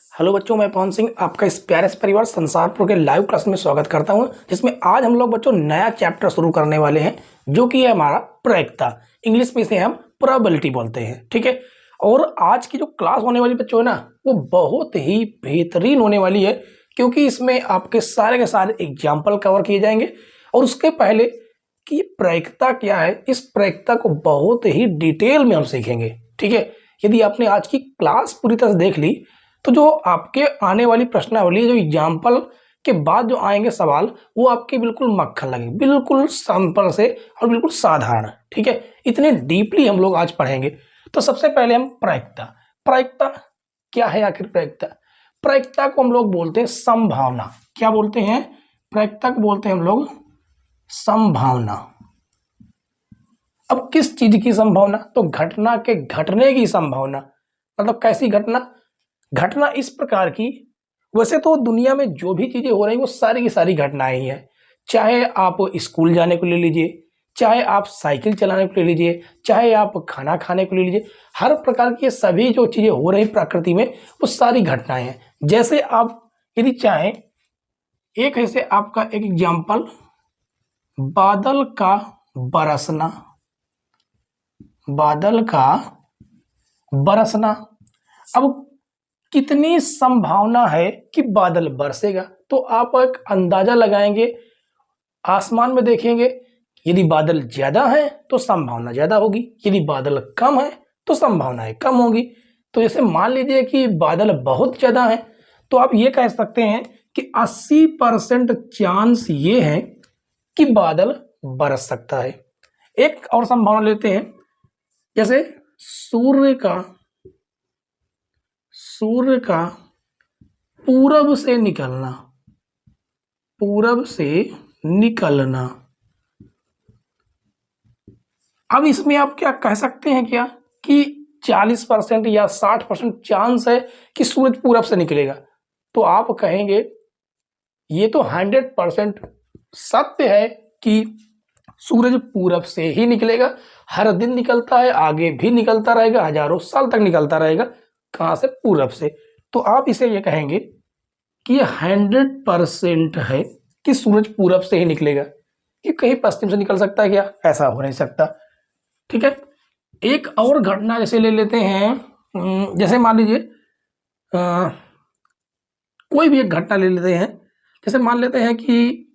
Hello बच्चों, मैं पवन सिंह आपका इस प्यारे से परिवार संसारपुर के लाइव क्लास में स्वागत करता हूं, जिसमें आज हम लोग बच्चों नया चैप्टर शुरू करने वाले हैं, जो कि है हमारा प्रायिकता। इंग्लिश में इसे हम प्रोबेबिलिटी बोलते हैं। ठीक है। और आज की जो क्लास होने वाली बच्चों है ना, वो बहुत ही बेहतरीन होने वाली है, क्योंकि इसमें आपके सारे के सारे एग्जाम्पल कवर किए जाएंगे। और उसके पहले कि प्रायिकता क्या है, इस प्रायिकता को बहुत ही डिटेल में हम सीखेंगे। ठीक है। यदि आपने आज की क्लास पूरी तरह से देख ली तो जो आपके आने वाली प्रश्नावली, जो एग्जाम्पल के बाद जो आएंगे सवाल, वो आपके बिल्कुल मक्खन लगे, बिल्कुल सिंपल से और बिल्कुल साधारण। ठीक है। इतने डीपली हम लोग आज पढ़ेंगे। तो सबसे पहले हम प्रायिकता। प्रायिकता क्या है आखिर? प्रायिकता प्रायिकता को हम लोग बोलते हैं संभावना। क्या बोलते हैं? प्रायिकता को बोलते हैं हम लोग संभावना। अब किस चीज की संभावना? तो घटना के घटने की संभावना। मतलब कैसी घटना? घटना इस प्रकार की, वैसे तो दुनिया में जो भी चीजें हो रही वो सारी की सारी घटनाएं ही हैं। चाहे आप स्कूल जाने को ले लीजिए, चाहे आप साइकिल चलाने को ले लीजिए, चाहे आप खाना खाने को ले लीजिए, हर प्रकार की सभी जो चीजें हो रही प्रकृति में वो सारी घटनाएं हैं। जैसे आप यदि चाहें, एक ऐसे आपका एक एग्जाम्पल, बादल का बरसना। बादल का बरसना। अब कितनी संभावना है कि बादल बरसेगा? तो आप एक अंदाजा लगाएंगे, आसमान में देखेंगे, यदि बादल ज्यादा है तो संभावना ज्यादा होगी, यदि बादल कम है तो संभावनाएं कम होगी। तो जैसे मान लीजिए कि बादल बहुत ज्यादा है, तो आप ये कह सकते हैं कि 80% चांस ये है कि बादल बरस सकता है। एक और संभावना लेते हैं, जैसे सूर्य का पूरब से निकलना। पूरब से निकलना। अब इसमें आप क्या कह सकते हैं क्या कि 40% या 60% चांस है कि सूरज पूरब से निकलेगा? तो आप कहेंगे ये तो 100% सत्य है कि सूरज पूरब से ही निकलेगा। हर दिन निकलता है, आगे भी निकलता रहेगा, हजारों साल तक निकलता रहेगा। कहां से? पूरब से। तो आप इसे ये कहेंगे कि 100% है कि सूरज पूरब से ही निकलेगा, कि कहीं पश्चिम से निकल सकता है क्या? ऐसा हो नहीं सकता। ठीक है। एक और घटना जैसे ले लेते हैं, जैसे मान लीजिए कोई भी एक घटना ले लेते हैं। जैसे मान लेते हैं कि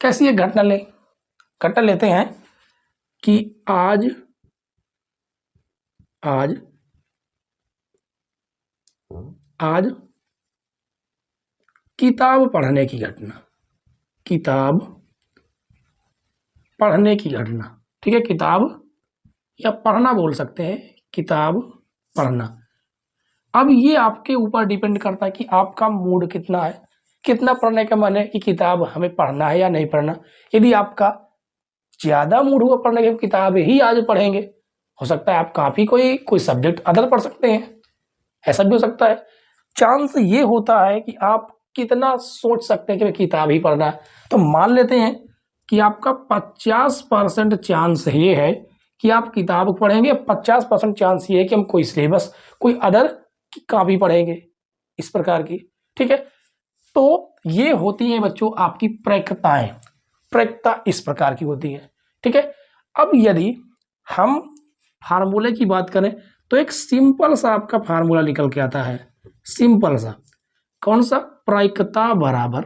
कैसी एक घटना लेते हैं कि आज किताब पढ़ने की घटना। किताब पढ़ने की घटना। ठीक है। किताब या पढ़ना बोल सकते हैं, किताब पढ़ना। अब ये आपके ऊपर डिपेंड करता है कि आपका मूड कितना है, कितना पढ़ने का मन है, कि किताब हमें पढ़ना है या नहीं पढ़ना। यदि आपका ज्यादा मूड हुआ पढ़ने के, किताब ही आज पढ़ेंगे। हो सकता है आप काफी कोई सब्जेक्ट अदर पढ़ सकते हैं, ऐसा भी हो सकता है। चांस ये होता है कि आप कितना सोच सकते हैं कि किताब ही पढ़ना है। तो मान लेते हैं कि आपका 50% चांस ये है कि आप किताब पढ़ेंगे, 50% चांस ये है कि हम कोई सिलेबस, कोई अदर की कॉपी पढ़ेंगे, इस प्रकार की। ठीक है। तो ये होती है बच्चों आपकी प्रायिकताएं। प्रायिकता इस प्रकार की होती है। ठीक है। अब यदि हम फार्मूले की बात करें तो एक सिंपल सा आपका फार्मूला निकल के आता है, सिंपल सा। कौन सा? प्रायिकता बराबर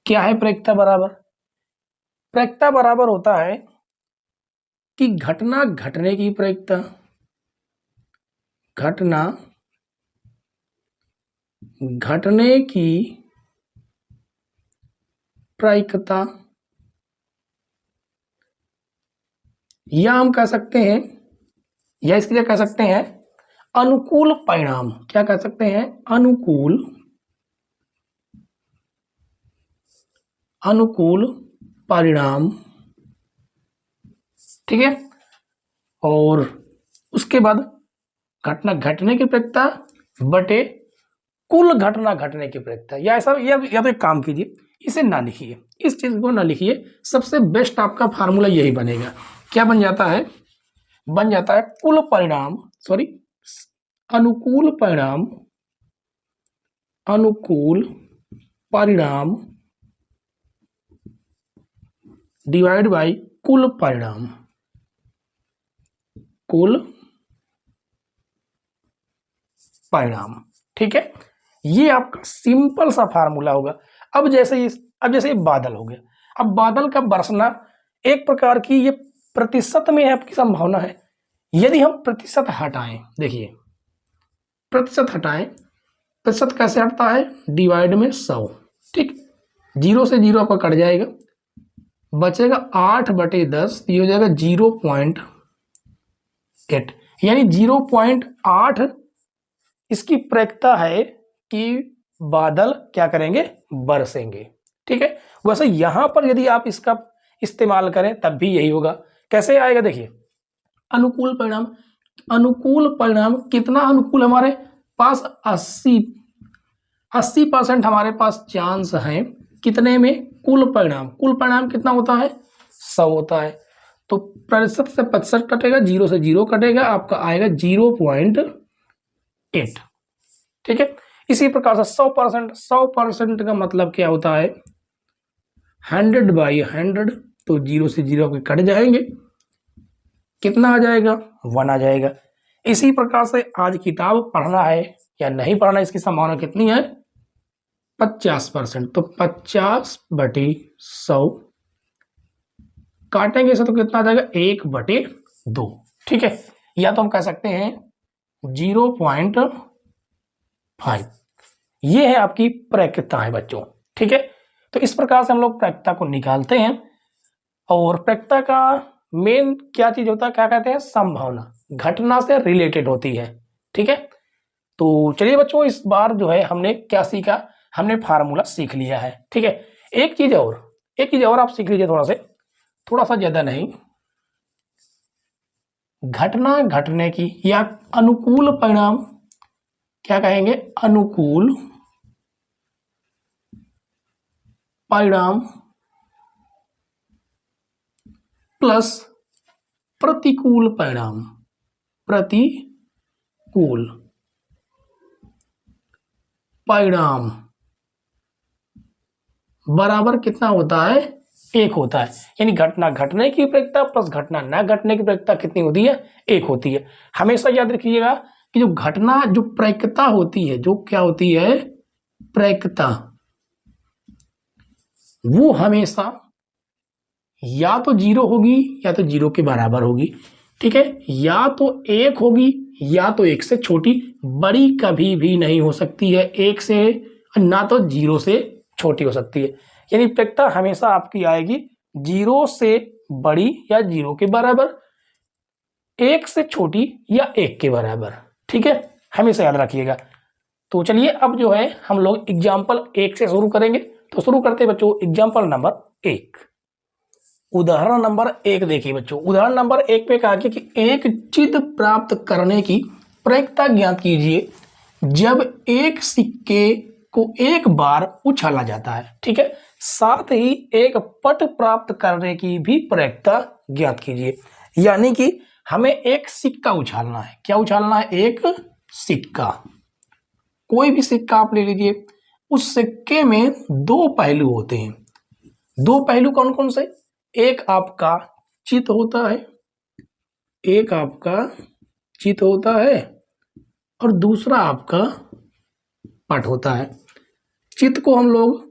क्या है? प्रायिकता बराबर होता है कि घटना घटने की प्रायिकता, घटना घटने की प्रायिकता, या हम कह सकते हैं, या इसके लिए कह सकते हैं अनुकूल परिणाम। क्या कह सकते हैं? अनुकूल परिणाम। ठीक है। और उसके बाद घटना घटने की प्रायिकता बटे कुल घटना घटने की प्रायिकता। या ऐसा, या तो एक काम कीजिए, इसे ना लिखिए, इस चीज को ना लिखिए, सबसे बेस्ट आपका फार्मूला यही बनेगा। क्या बन जाता है, बन जाता है कुल परिणाम, सॉरी अनुकूल परिणाम, अनुकूल परिणाम डिवाइड बाई कुल परिणाम, कुल परिणाम। ठीक है, ये आपका सिंपल सा फार्मूला होगा। अब जैसे ये बादल हो गया, अब बादल का बरसना एक प्रकार की ये प्रतिशत में आपकी संभावना है। यदि हम प्रतिशत हटाएं, देखिए प्रतिशत हटाएं, प्रतिशत कैसे हटता है, डिवाइड में 100। ठीक, 0 से 0 आपका कट जाएगा, बचेगा 8/10, ये हो जाएगा 0.8, यानी 0.8 इसकी प्रैक्टिकता है कि बादल क्या करेंगे, बरसेंगे। ठीक है, वैसे यहां पर यदि आप इसका इस्तेमाल करें तब भी यही होगा। कैसे आएगा, देखिए अनुकूल परिणाम, अनुकूल परिणाम कितना अनुकूल, हमारे पास 80% हमारे पास चांस है, कितने में, कुल परिणाम, कुल परिणाम कितना होता है, 100 होता है। तो प्रतिशत से 25 कटेगा, 0 से 0 कटेगा, आपका आएगा 0.8। ठीक है, इसी प्रकार से 100% का मतलब क्या होता है, 100/100, तो 0 से 0 के कट जाएंगे, कितना आ जाएगा, 1 आ जाएगा। इसी प्रकार से आज किताब पढ़ना है या नहीं पढ़ना, इसकी संभावना कितनी है, 50%। तो 50/100 काटेंगे इसे तो कितना आ जाएगा, 1/2। ठीक है, या तो हम कह सकते हैं 0.5। ये है आपकी प्रायिकता है बच्चों। ठीक है, तो इस प्रकार से हम लोग प्रायिकता को निकालते हैं। और प्रायिकता का मेन क्या चीज होता है, क्या कहते हैं, संभावना, घटना से रिलेटेड होती है। ठीक है, तो चलिए बच्चों, इस बार जो है हमने क्या सीखा, हमने फार्मूला सीख लिया है। ठीक है, एक चीज और आप सीख लीजिए, थोड़ा सा ज्यादा नहीं, घटना घटने की या अनुकूल परिणाम, क्या कहेंगे, अनुकूल परिणाम प्लस प्रतिकूल परिणाम, प्रतिकूल परिणाम बराबर कितना होता है, 1 होता है। यानी घटना घटने की प्रायिकता प्लस घटना न घटने की प्रायिकता कितनी होती है, 1 होती है। हमेशा याद रखिएगा कि जो घटना, जो प्रायिकता होती है, जो क्या होती है, प्रायिकता, वो हमेशा या तो 0 होगी या तो 0 के बराबर होगी। ठीक है, या तो 1 होगी या तो 1 से छोटी, बड़ी कभी भी नहीं हो सकती है 1 से, ना तो 0 से छोटी हो सकती है। यानी प्रायिकता हमेशा आपकी आएगी 0 से बड़ी या 0 के बराबर, 1 से छोटी या 1 के बराबर। ठीक है, हमेशा याद रखिएगा। तो चलिए अब जो है हम लोग एग्जाम्पल 1 से शुरू करेंगे। तो शुरू करते हैं बच्चों, एग्जाम्पल नंबर 1। उदाहरण नंबर 1 देखिए बच्चों, उदाहरण नंबर 1 पे कहा कि एक चिन्ह प्राप्त करने की प्रायिकता ज्ञात कीजिए जब एक सिक्के को एक बार उछाला जाता है। ठीक है, साथ ही एक पट प्राप्त करने की भी प्रायिकता ज्ञात कीजिए। यानी कि हमें एक सिक्का उछालना है। क्या उछालना है, एक सिक्का, कोई भी सिक्का आप ले लीजिए। उस सिक्के में 2 पहलू होते हैं। 2 पहलू कौन कौन से, एक आपका चित होता है, एक आपका चित होता है और दूसरा आपका पट होता है। चित को हम लोग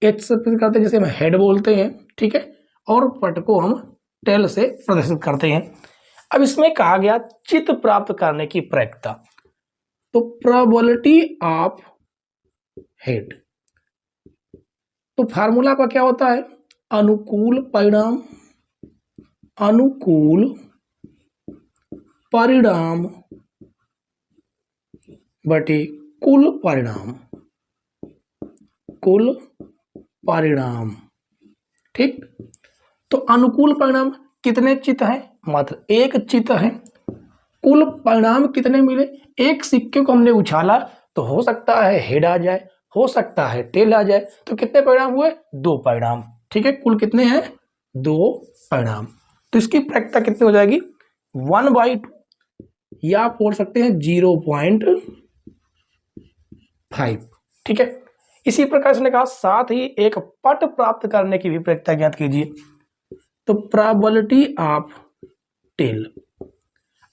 एच से प्रदर्शित करते हैं, जैसे हम हेड बोलते हैं। ठीक है, और पट को हम टेल से प्रदर्शित करते हैं। अब इसमें कहा गया चित प्राप्त करने की प्रायिकता, तो प्रोबेबिलिटी ऑफ हेड, तो फार्मूला का क्या होता है, अनुकूल परिणाम, अनुकूल परिणाम बटे कुल परिणाम, कुल परिणाम। ठीक, तो अनुकूल परिणाम कितने चित हैं, मात्र 1 चित है। कुल परिणाम कितने मिले, एक सिक्के को हमने उछाला तो हो सकता है हेड आ जाए, हो सकता है टेल आ जाए, तो कितने परिणाम हुए, 2 परिणाम। ठीक है, कुल कितने हैं, 2 परिणाम। तो इसकी प्रायिकता कितनी हो जाएगी 1/2, या आप बोल सकते हैं 0.5। ठीक है, इसी प्रकार इसने कहा साथ ही एक पट प्राप्त करने की भी प्रायिकता ज्ञात कीजिए। तो प्रोबेबिलिटी ऑफ टेल।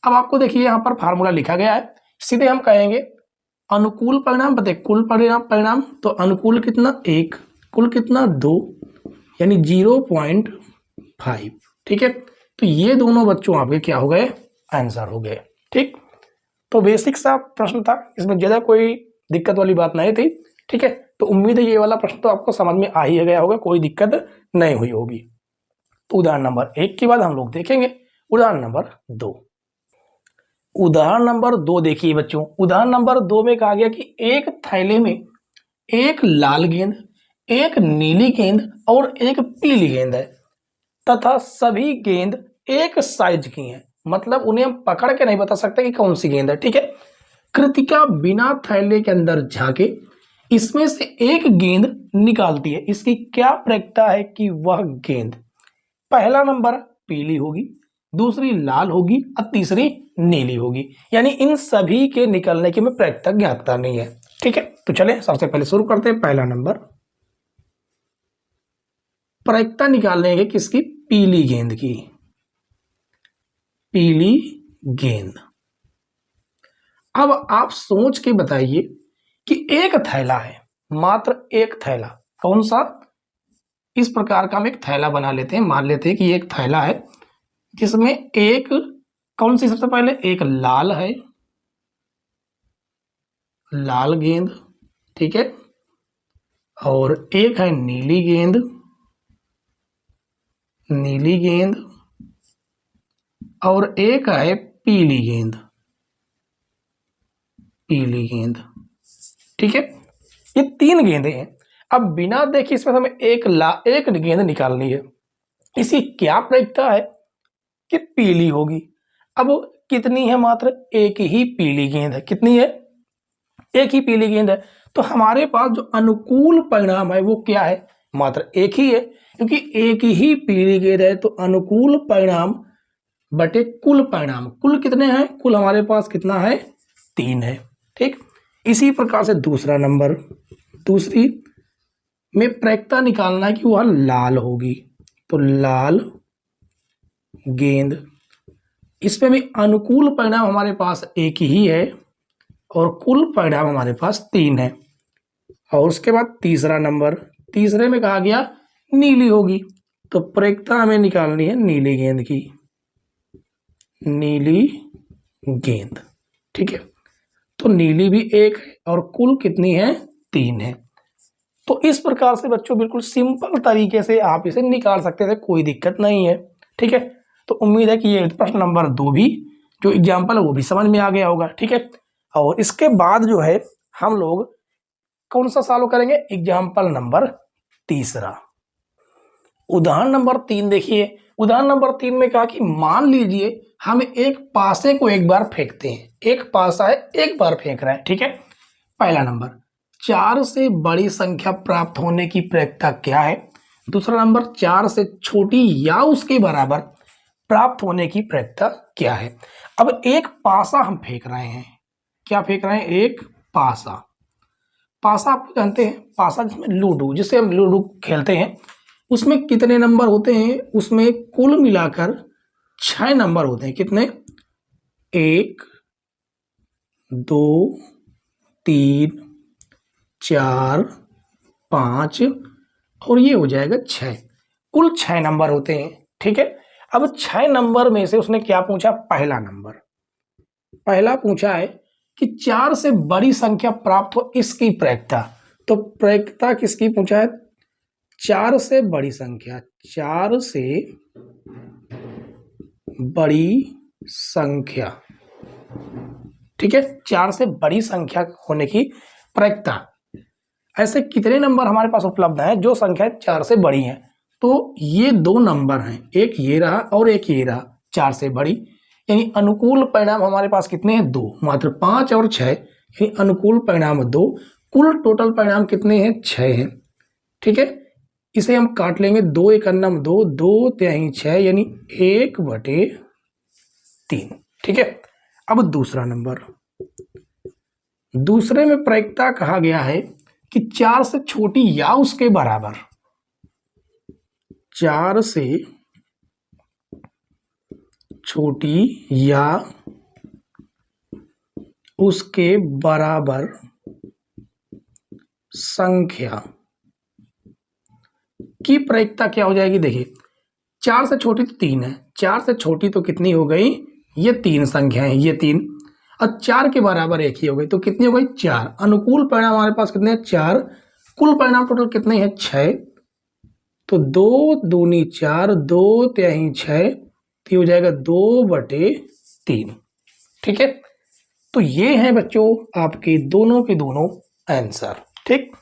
अब आपको देखिए यहां पर फार्मूला लिखा गया है, सीधे हम कहेंगे अनुकूल परिणाम बटे कुल परिणाम। तो अनुकूल कितना 1, कुल कितना 2, यानी 0.5। ठीक है, तो ये दोनों बच्चों आपके क्या हो गए, आंसर हो गए। ठीक, तो बेसिक सा प्रश्न था, इसमें ज्यादा कोई दिक्कत वाली बात नहीं थी। ठीक है, तो उम्मीद है ये वाला प्रश्न तो आपको समझ में आ ही गया होगा, कोई दिक्कत नहीं हुई होगी। तो उदाहरण नंबर 1 के बाद हम लोग देखेंगे उदाहरण नंबर 2। उदाहरण नंबर 2 देखिए बच्चों, उदाहरण नंबर 2 में कहा गया कि एक थैले में एक लाल गेंद, एक नीली गेंद और एक पीली गेंद है तथा सभी गेंद एक साइज की हैं, मतलब उन्हें हम पकड़ के नहीं बता सकते कि कौन सी गेंद है। ठीक है, कृतिका बिना थैले के अंदर झांके इसमें से एक गेंद निकालती है, इसकी क्या प्रायिकता है कि वह गेंद पहला नंबर पीली होगी, दूसरी लाल होगी और तीसरी नीली होगी, यानी इन सभी के निकलने की हमें प्रायिकता ज्ञात करनी है। ठीक है, तो चले सबसे पहले शुरू करते हैं। पहला नंबर प्रायिकता निकालने के किसकी, पीली गेंद की। पीली गेंद, अब आप सोच के बताइए कि एक थैला है, मात्र एक थैला, कौन सा, इस प्रकार का हम एक थैला बना लेते हैं, मान लेते हैं कि एक थैला है जिसमें एक कौन सी, सबसे पहले एक लाल है, लाल गेंद। ठीक है, और एक है नीली गेंद, नीली गेंद, और एक है पीली गेंद, पीली गेंद। ठीक है, ये 3 गेंदें हैं। अब बिना देखे इसमें हमें एक गेंद निकालनी है, इसकी क्या प्रायिकता है कि पीली होगी। अब कितनी है, मात्र एक ही पीली गेंद है, कितनी है, एक ही पीली गेंद है। तो हमारे पास जो अनुकूल परिणाम है वो क्या है, मात्र एक ही है, क्योंकि एक ही पीली गेंद है। तो अनुकूल परिणाम बटे कुल परिणाम, कुल कितने हैं, कुल हमारे पास कितना है, 3 है। ठीक, इसी प्रकार से दूसरा नंबर, दूसरी में प्रायिकता निकालना है कि वह लाल होगी, तो लाल गेंद, इसमें भी अनुकूल परिणाम हमारे पास एक ही है और कुल परिणाम हमारे पास 3 है। और उसके बाद तीसरा नंबर, तीसरे में कहा गया नीली होगी, तो प्रायिकता हमें निकालनी है नीली गेंद की, नीली गेंद। ठीक है, तो नीली भी एक है और कुल कितनी है, 3 है। तो इस प्रकार से बच्चों बिल्कुल सिंपल तरीके से आप इसे निकाल सकते थे, कोई दिक्कत नहीं है। ठीक है, तो उम्मीद है कि ये प्रश्न नंबर 2 भी जो एग्जाम्पल है वो भी समझ में आ गया होगा। ठीक है, और इसके बाद जो है हम लोग कौन सा सॉल्व करेंगे, एग्जाम्पल नंबर तीसरा। उदाहरण नंबर 3 देखिए, उदाहरण नंबर 3 में कहा कि मान लीजिए हम एक पासे को एक बार फेंकते हैं, एक पासा है एक बार फेंक रहे हैं। ठीक है, पहला नंबर 4 से बड़ी संख्या प्राप्त होने की प्रायिकता क्या है, दूसरा नंबर 4 से छोटी या उसके बराबर प्राप्त होने की प्रायिकता क्या है। अब एक पासा हम फेंक रहे हैं, क्या फेंक रहे हैं, एक पासा। पासा आप जानते हैं, पासा जिसमें लूडो, जिसे हम लूडो खेलते हैं, उसमें कितने नंबर होते हैं, उसमें कुल मिलाकर 6 नंबर होते हैं। कितने, 1 2 3 4 5 और ये हो जाएगा 6, कुल 6 नंबर होते हैं। ठीक है, अब 6 नंबर में से उसने क्या पूछा, पहला नंबर, पहला पूछा है कि 4 से बड़ी संख्या प्राप्त हो इसकी प्रायिकता। तो प्रायिकता किसकी पूछा है, 4 से बड़ी संख्या, 4 से बड़ी संख्या। ठीक है, 4 से बड़ी संख्या होने की प्रायिकता। ऐसे कितने नंबर हमारे पास उपलब्ध हैं जो संख्या 4 से बड़ी हैं, तो ये 2 नंबर हैं, एक ये रहा और एक ये रहा, 4 से बड़ी, यानी अनुकूल परिणाम हमारे पास कितने हैं, 2, मात्र 5 और 6, यानी अनुकूल परिणाम 2, कुल टोटल परिणाम कितने हैं, 6 हैं। ठीक है, इसे हम काट लेंगे, 2 एक अन्नम 2, 2 तिहाई 6 यानी 1/3। ठीक है। अब दूसरा नंबर, दूसरे में प्रायिकता कहा गया है कि 4 से छोटी या उसके बराबर, 4 से छोटी या उसके बराबर संख्या की प्रायिकता क्या हो जाएगी। देखिए 4 से छोटी तो 3 है, 4 से छोटी तो कितनी हो गई, ये 3 संख्याएं, ये 3, और 4 के बराबर एक ही हो गई, तो कितनी हो गई 4। अनुकूल परिणाम हमारे पास कितने हैं 4, कुल परिणाम टोटल कितने हैं 6, तो 2 दूनी 4, 2 तिहाई 6, तो हो जाएगा 2/3। ठीक है। तो ये है बच्चों आपके दोनों के दोनों आंसर। ठीक,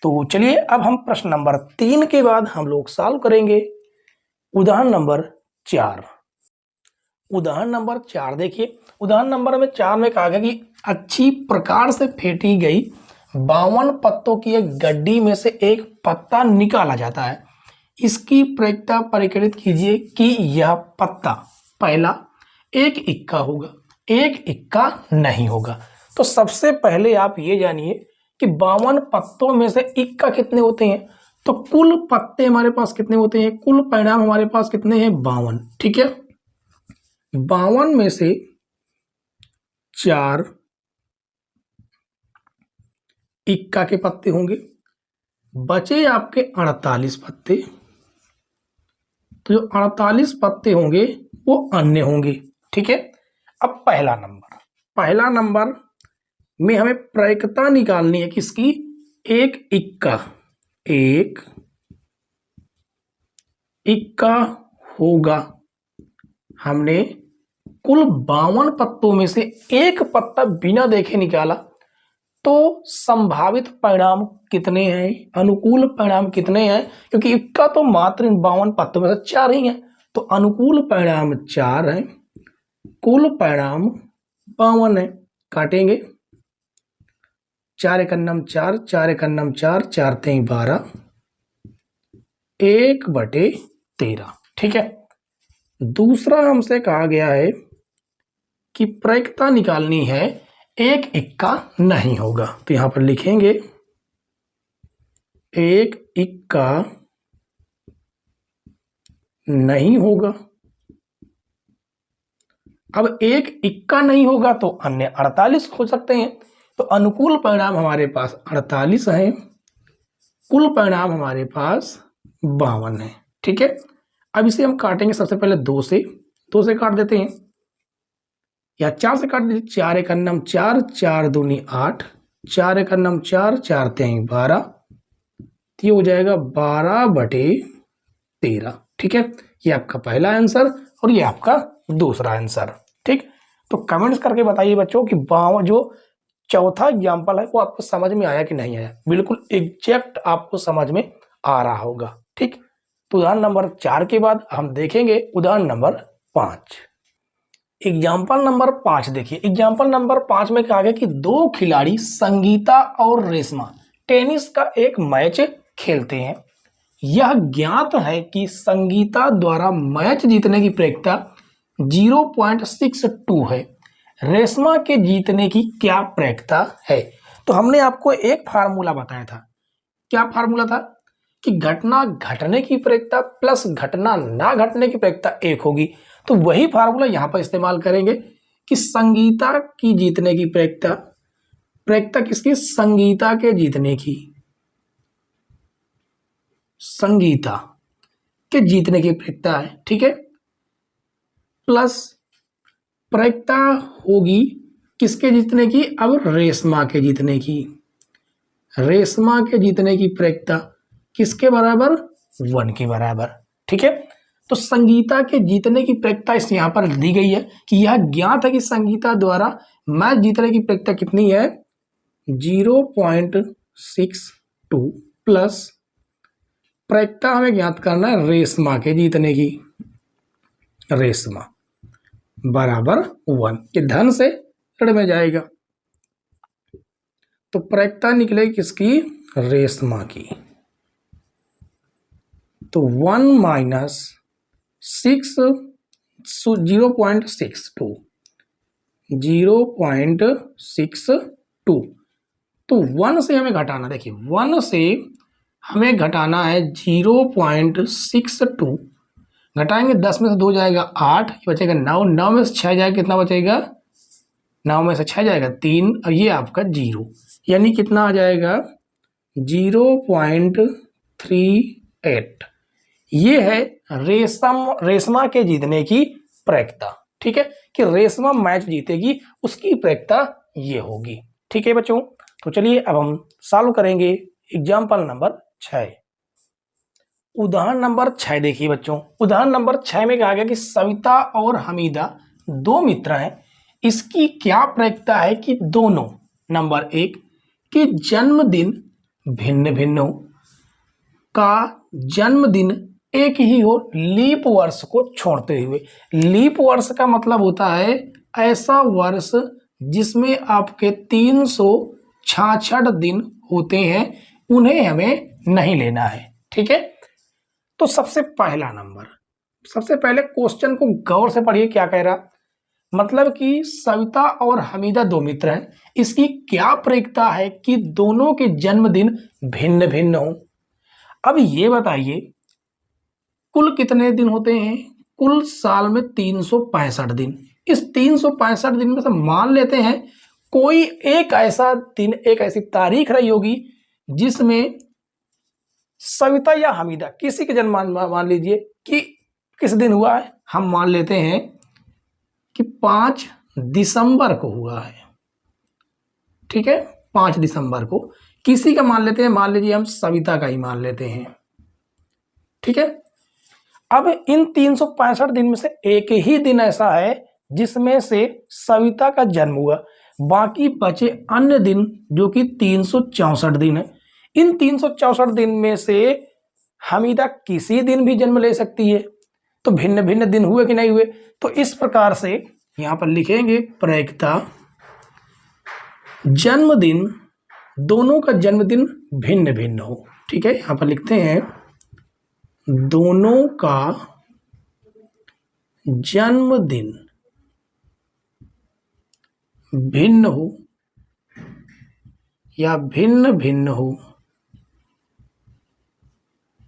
तो चलिए अब हम प्रश्न नंबर 3 के बाद हम लोग सॉल्व करेंगे उदाहरण नंबर 4। उदाहरण नंबर 4 देखिए, उदाहरण नंबर 4 में कहा गया कि अच्छी प्रकार से फेंटी गई 52 पत्तों की एक गड्डी में से एक पत्ता निकाला जाता है। इसकी प्रायिकता परिकलित कीजिए कि यह पत्ता पहला एक इक्का होगा, एक इक्का नहीं होगा। तो सबसे पहले आप ये जानिए कि 52 पत्तों में से इक्का कितने होते हैं, तो कुल पत्ते हमारे पास कितने होते हैं, कुल परिणाम हमारे पास कितने हैं 52। ठीक है, 52 में से 4 इक्का के पत्ते होंगे, बचे आपके 48 पत्ते। तो जो 48 पत्ते होंगे वो अन्य होंगे। ठीक है। अब पहला नंबर में हमें प्रायिकता निकालनी है किसकी, एक इक्का होगा। हमने कुल 52 पत्तों में से एक पत्ता बिना देखे निकाला, तो संभावित परिणाम कितने हैं, अनुकूल परिणाम कितने हैं, क्योंकि इक्का तो मात्र इन 52 पत्तों में से 4 ही हैं, तो अनुकूल परिणाम 4 है, कुल परिणाम 52 है। काटेंगे, 4 एक अन्नम 4, 4 एक अन्नम 4, 4 तेई 12, 1/13। ठीक है। दूसरा हमसे कहा गया है कि प्रायिकता निकालनी है एक इक्का नहीं होगा, तो यहां पर लिखेंगे एक इक्का नहीं होगा। अब एक इक्का नहीं होगा तो अन्य 48 हो सकते हैं, तो अनुकूल परिणाम हमारे पास 48 है, कुल परिणाम हमारे पास 52 है। ठीक है। अब इसे हम काटेंगे, सबसे पहले 2 से काट देते हैं, या 4 से काट दीजिए, 4 एक अन्नम 4, 4 दूनी 8, 4 एक अन्नम 4, 4 तेई 12, ये हो जाएगा 12/13। ठीक है, ये आपका पहला आंसर और ये आपका दूसरा आंसर। ठीक, तो कमेंट्स करके बताइए बच्चों कि जो चौथा एग्जाम्पल है वो आपको समझ में आया कि नहीं आया। बिल्कुल एग्जैक्ट आपको समझ में आ रहा होगा। ठीक, तो उदाहरण नंबर 4 के बाद हम देखेंगे उदाहरण नंबर 5। एग्जाम्पल नंबर 5 देखिए, एग्जाम्पल नंबर 5 में कहा गया कि 2 खिलाड़ी संगीता और रेशमा टेनिस का एक मैच खेलते हैं। यह ज्ञात है कि संगीता द्वारा मैच जीतने की प्रायिकता 0.62 है, रेशमा के जीतने की क्या प्रायिकता है। तो हमने आपको एक फार्मूला बताया था, क्या फार्मूला था कि घटना घटने की प्रायिकता प्लस घटना ना घटने की प्रायिकता 1 होगी। तो वही फार्मूला यहां पर इस्तेमाल करेंगे कि संगीता की जीतने की प्रायिकता किसकी, संगीता के जीतने की, संगीता के जीतने की प्रायिकता है। ठीक है, प्लस प्रायिकता होगी किसके जीतने की, अब रेशमा के जीतने की, रेशमा के जीतने की प्रायिकता किसके बराबर, 1 के बराबर। ठीक है, तो संगीता के जीतने की प्रायिकता इस यहां पर दी गई है कि यह ज्ञात है कि संगीता द्वारा मैच जीतने की प्रायिकता कितनी है 0.62 प्लस प्रायिकता हमें ज्ञात करना है रेशमा के जीतने की, रेशमा बराबर 1, ये धन से ऋण में जाएगा, तो प्रायिकता निकलेगी किसकी, रेशमा की। तो 1 माइनस 6 0.62 0.62। तो 1 से हमें घटाना, देखिए 1 से हमें घटाना है 0.62। घटाएंगे 10 में से 2 जाएगा 8, बचेगा 9, 9 में से 6 जाएगा, कितना बचेगा 9 में से 6 जाएगा 3, और ये आपका 0, यानी कितना आ जाएगा 0.38। ये है रेशमा के जीतने की प्रायिकता। ठीक है, कि रेशमा मैच जीतेगी उसकी प्रायिकता ये होगी। ठीक है बच्चों, तो चलिए अब हम सॉल्व करेंगे एग्जाम्पल नंबर 6। उदाहरण नंबर 6 देखिए बच्चों, उदाहरण नंबर 6 में कहा गया कि सविता और हमीदा दो मित्र हैं, इसकी क्या प्रायिकता है कि दोनों, नंबर 1 कि जन्मदिन भिन्न भिन्न हो, का जन्मदिन एक ही हो लीप वर्ष को छोड़ते हुए। लीप वर्ष का मतलब होता है ऐसा वर्ष जिसमें आपके 366 दिन होते हैं, उन्हें हमें नहीं लेना है। ठीक है, तो सबसे पहला नंबर, सबसे पहले क्वेश्चन को गौर से पढ़िए क्या कह रहा। मतलब कि सविता और हमीदा दो मित्र हैं, इसकी क्या प्रायिकता है कि दोनों के जन्मदिन भिन्न भिन्न हो। अब ये बताइए कुल कितने दिन होते हैं, कुल साल में 365 दिन। इस 365 दिन में से मान लेते हैं कोई एक ऐसा दिन, एक ऐसी तारीख रही होगी जिसमें सविता या हमीदा किसी के जन्म मान लीजिए कि किस दिन हुआ है, हम मान लेते हैं कि 5 दिसंबर को हुआ है। ठीक है, 5 दिसंबर को किसी का मान लेते हैं, मान लीजिए हम सविता का ही मान लेते हैं। ठीक है, अब इन 365 दिन में से एक ही दिन ऐसा है जिसमें से सविता का जन्म हुआ, बाकी बचे अन्य दिन जो कि 364 दिन है। इन 364 दिन में से हमीदा किसी दिन भी जन्म ले सकती है, तो भिन्न भिन्न दिन हुए कि नहीं हुए। तो इस प्रकार से यहां पर लिखेंगे प्रायिकता जन्मदिन, दोनों का जन्मदिन भिन्न भिन्न हो। ठीक है, यहां पर लिखते हैं दोनों का जन्मदिन भिन्न हो या भिन्न भिन्न हो।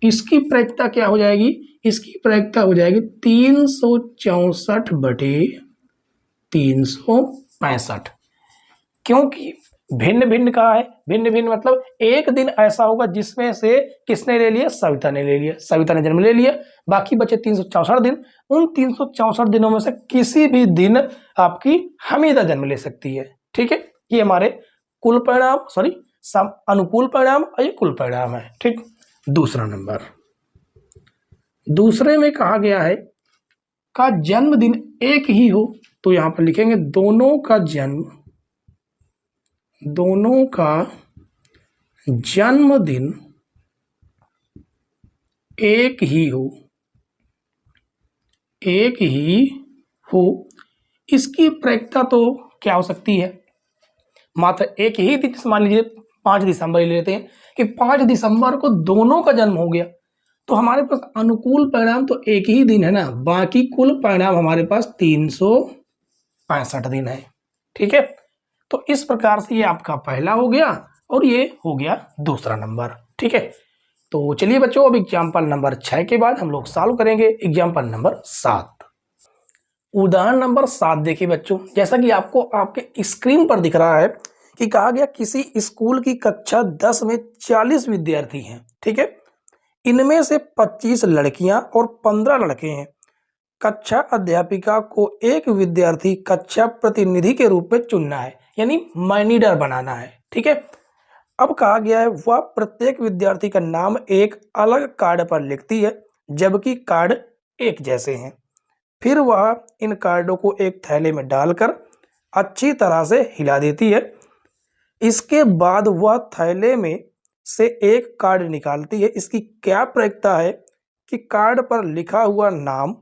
इसकी प्रायिकता क्या हो जाएगी, इसकी प्रायिकता हो जाएगी 364/365। क्योंकि भिन्न भिन्न कहा है, भिन्न भिन्न मतलब एक दिन ऐसा होगा जिसमें से किसने ले लिया, सविता ने ले लिया, सविता ने जन्म ले लिया, बाकी बचे 364 दिन। उन 364 दिनों में से किसी भी दिन आपकी हमीदा जन्म ले सकती है। ठीक है, ये हमारे कुल परिणाम, सॉरी अनुकूल परिणाम और ये कुल परिणाम है। ठीक, दूसरा नंबर, दूसरे में कहा गया है का जन्मदिन एक ही हो, तो यहां पर लिखेंगे दोनों का जन्मदिन एक ही हो। इसकी प्रायिकता तो क्या हो सकती है, मात्र एक ही दिन, मान लीजिए 5 दिसंबर ले लेते हैं कि 5 दिसंबर को दोनों का जन्म हो गया, तो हमारे पास अनुकूल परिणाम तो एक ही दिन है ना, बाकी कुल परिणाम हमारे पास 365 दिन है। ठीक है, तो इस प्रकार से ये आपका पहला हो गया और ये हो गया दूसरा नंबर। ठीक है, तो चलिए बच्चों अब एग्जाम्पल नंबर 6 के बाद हम लोग सॉल्व करेंगे एग्जाम्पल नंबर 7। उदाहरण नंबर 7 देखिए बच्चों, जैसा कि आपको आपके स्क्रीन पर दिख रहा है कि कहा गया किसी स्कूल की कक्षा 10 में 40 विद्यार्थी हैं। ठीक है, इनमें से 25 लड़कियां और 15 लड़के हैं। कक्षा अध्यापिका को एक विद्यार्थी कक्षा प्रतिनिधि के रूप में चुनना है, यानी मैनीडर बनाना है। ठीक है, अब कहा गया है वह प्रत्येक विद्यार्थी का नाम एक अलग कार्ड पर लिखती है जबकि कार्ड एक जैसे हैं। फिर वह इन कार्डों को एक थैले में डालकर अच्छी तरह से हिला देती है। इसके बाद वह थैले में से एक कार्ड निकालती है। इसकी क्या प्रायिकता है कि कार्ड पर लिखा हुआ नाम